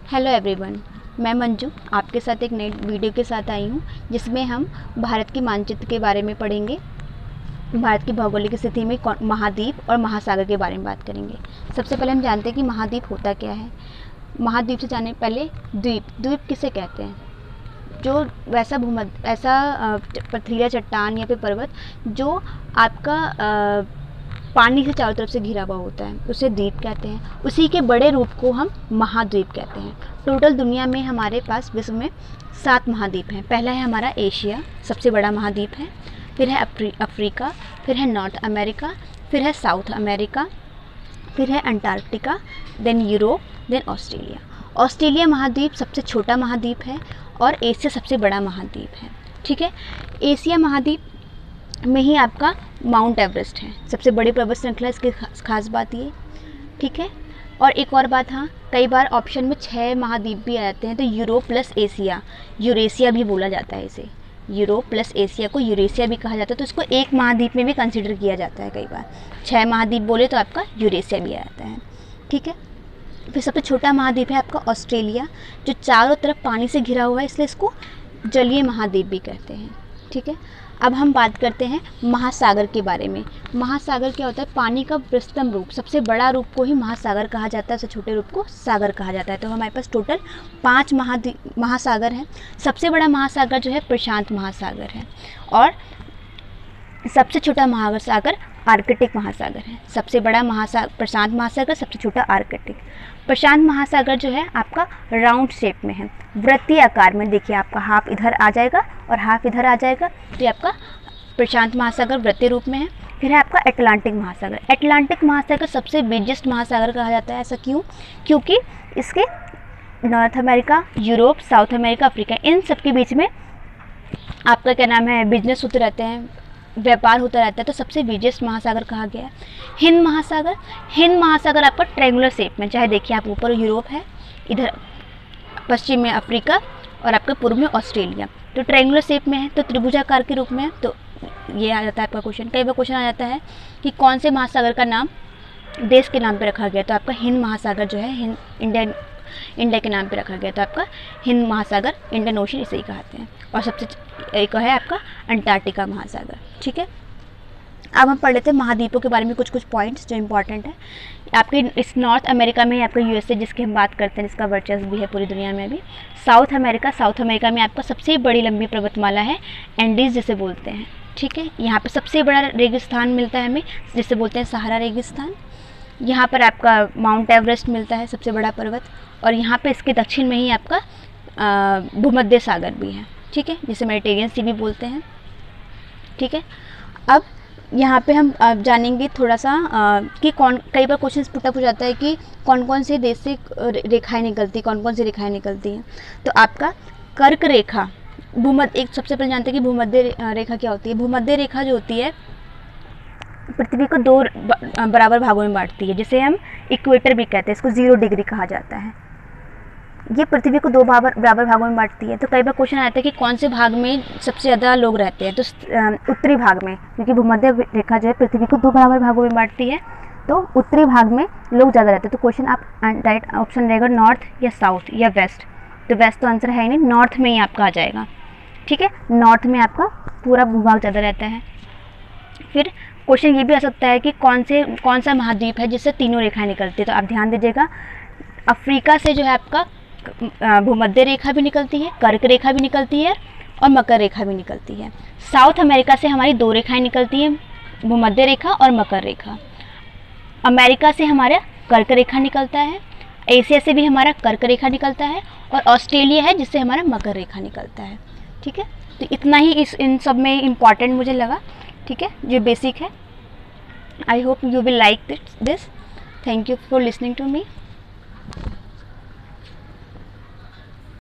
Hello everyone, मैं मंजू आपके साथ एक नई वीडियो के साथ आई हूँ जिसमें हम भारत के मानचित्र के बारे में पढ़ेंगे। भारत की भौगोलिक स्थिति में महाद्वीप और महासागर के बारे में बात करेंगे। सबसे पहले हम जानते हैं कि महाद्वीप होता क्या है। महाद्वीप से जाने पहले द्वीप किसे कहते हैं? जो वैसा पथरीला चट्टान या फिर पर्वत जो आपका पानी से चारों तरफ से घिरा हुआ होता है, उसे द्वीप कहते हैं। उसी के बड़े रूप को हम महाद्वीप कहते हैं। टोटल दुनिया में हमारे पास विश्व में 7 महाद्वीप हैं। पहला है हमारा एशिया, सबसे बड़ा महाद्वीप है। फिर है अफ्रीका, फिर है नॉर्थ अमेरिका, फिर है साउथ अमेरिका, फिर है Antarctica, then Europe, then Australia. Australia महाद्वीप सबसे छोटा महाद्वीप है और एशिया सबसे बड़ा महाद्वीप है। ठीक है, एशिया महाद्वीप में ही आपका माउंट एवरेस्ट है, सबसे बड़ी पर्वत श्रृंखला। इसकी खास बात ये, ठीक है। और एक और बात, हाँ, कई बार ऑप्शन में 6 महाद्वीप भी आ जाते हैं, तो यूरोप प्लस एशिया, यूरेशिया भी बोला जाता है इसे। यूरोप प्लस एशिया को यूरेशिया भी कहा जाता है, तो इसको एक महाद्वीप में भी कंसिडर किया जाता है। कई बार 6 महाद्वीप बोले तो आपका यूरेशिया भी आ जाता है, ठीक है। फिर सबसे छोटा महाद्वीप है आपका ऑस्ट्रेलिया, जो चारों तरफ पानी से घिरा हुआ है, इसलिए इसको जलीय महाद्वीप भी कहते हैं, ठीक है। अब हम बात करते हैं महासागर के बारे में। महासागर क्या होता है? पानी का वृहत्तम रूप, सबसे बड़ा रूप को ही महासागर कहा जाता है, सबसे छोटे रूप को सागर कहा जाता है। तो हमारे पास टोटल 5 महासागर हैं। सबसे बड़ा महासागर जो है प्रशांत महासागर है, और सबसे छोटा महासागर आर्कटिक महासागर है। सबसे बड़ा प्रशांत महासागर, सबसे छोटा आर्कटिक। प्रशांत महासागर जो है आपका राउंड शेप में है, वृत्तीय आकार में। देखिए, आपका हाफ इधर आ जाएगा और हाफ इधर आ जाएगा, तो ये आपका प्रशांत महासागर वृत्तीय रूप में है। फिर है आपका अटलांटिक महासागर। अटलांटिक महासागर सबसे बिगेस्ट महासागर कहा जाता है। ऐसा क्यों? क्योंकि इसके North America, Europe, South America, Africa, इन सब के बीच में आपका क्या नाम है, बिजनेस होते रहते हैं, व्यापार होता रहता है, तो सबसे बिगेस्ट महासागर कहा गया है। हिंद महासागर आपका ट्रायंगुलर शेप में, चाहे देखिए आप, ऊपर यूरोप है, इधर पश्चिम में अफ्रीका और आपके पूर्व में ऑस्ट्रेलिया, तो ट्रायंगुलर शेप में है, तो त्रिभुजाकार के रूप में है। तो ये आ जाता है आपका क्वेश्चन। कई बार क्वेश्चन आ जाता है कि कौन से महासागर का नाम देश के नाम पे रखा गया, तो आपका हिंद महासागर जो है इंडिया के नाम पे रखा गया, तो आपका हिंद महासागर, इंडियन ओशन इसे ही कहते हैं। और सबसे एक है आपका अंटार्कटिका महासागर, ठीक है। अब हम पढ़ लेते हैं महाद्वीपों के बारे में कुछ पॉइंट्स जो इंपॉर्टेंट है। आपके इस नॉर्थ अमेरिका में आपका यूएसए, जिसकी हम बात करते हैं, जिसका वर्चस्व भी है पूरी दुनिया में अभी। साउथ अमेरिका में आपका सबसे बड़ी लंबी पर्वतमाला है, एंडीज जिसे बोलते हैं, ठीक है। यहाँ पे सबसे बड़ा रेगिस्तान मिलता है हमें, जिसे बोलते हैं सहारा रेगिस्तान। यहाँ पर आपका माउंट एवरेस्ट मिलता है, सबसे बड़ा पर्वत। और यहाँ पे इसके दक्षिण में ही आपका भूमध्य सागर भी है, ठीक है, जिसे मेडिटेरियन सी भी बोलते हैं, ठीक है। अब यहाँ पे हम जानेंगे थोड़ा सा कि कई बार क्वेश्चन पुटअप हो जाता है कि कौन कौन से देश से रेखाएं निकलती, कौन कौन सी रेखाएं निकलती हैं। तो आपका कर्क रेखा, एक सबसे पहले जानते हैं कि भूमध्य रेखा क्या होती है। भूमध्य रेखा जो होती है पृथ्वी को 2 बराबर भागों में बांटती है, जिसे हम इक्वेटर भी कहते हैं, इसको 0 डिग्री कहा जाता है। ये पृथ्वी को 2 बराबर भागों में बांटती है। तो कई बार क्वेश्चन आता है कि कौन से भाग में सबसे ज़्यादा लोग रहते हैं, तो उत्तरी भाग में, क्योंकि भूमध्य रेखा जो है पृथ्वी को 2 बराबर भागों में बांटती है, तो उत्तरी भाग में लोग ज़्यादा रहते हैं। तो क्वेश्चन आप राइट ऑप्शन रहेगा नॉर्थ या साउथ या वेस्ट। तो वेस्ट तो आंसर है ही नहीं, नॉर्थ में ही आपका आ जाएगा, ठीक है। नॉर्थ में आपका पूरा भूभाग ज़्यादा रहता है। फिर क्वेश्चन ये भी आ सकता है कि कौन सा महाद्वीप है जिससे तीनों रेखाएं निकलती है। तो आप ध्यान दीजिएगा, अफ्रीका से जो है आपका भूमध्य रेखा भी निकलती है, कर्क रेखा भी निकलती है और मकर रेखा भी निकलती है। साउथ अमेरिका से हमारी 2 रेखाएं निकलती हैं, भूमध्य रेखा और मकर रेखा। अमेरिका से हमारा कर्क रेखा निकलता है, एशिया से भी हमारा कर्क रेखा निकलता है, और ऑस्ट्रेलिया है जिससे हमारा मकर रेखा निकलता है, ठीक है। तो इतना ही इन सब में इम्पॉर्टेंट मुझे लगा, ठीक है, जो बेसिक है। I hope you will like this. Thank you for listening to me.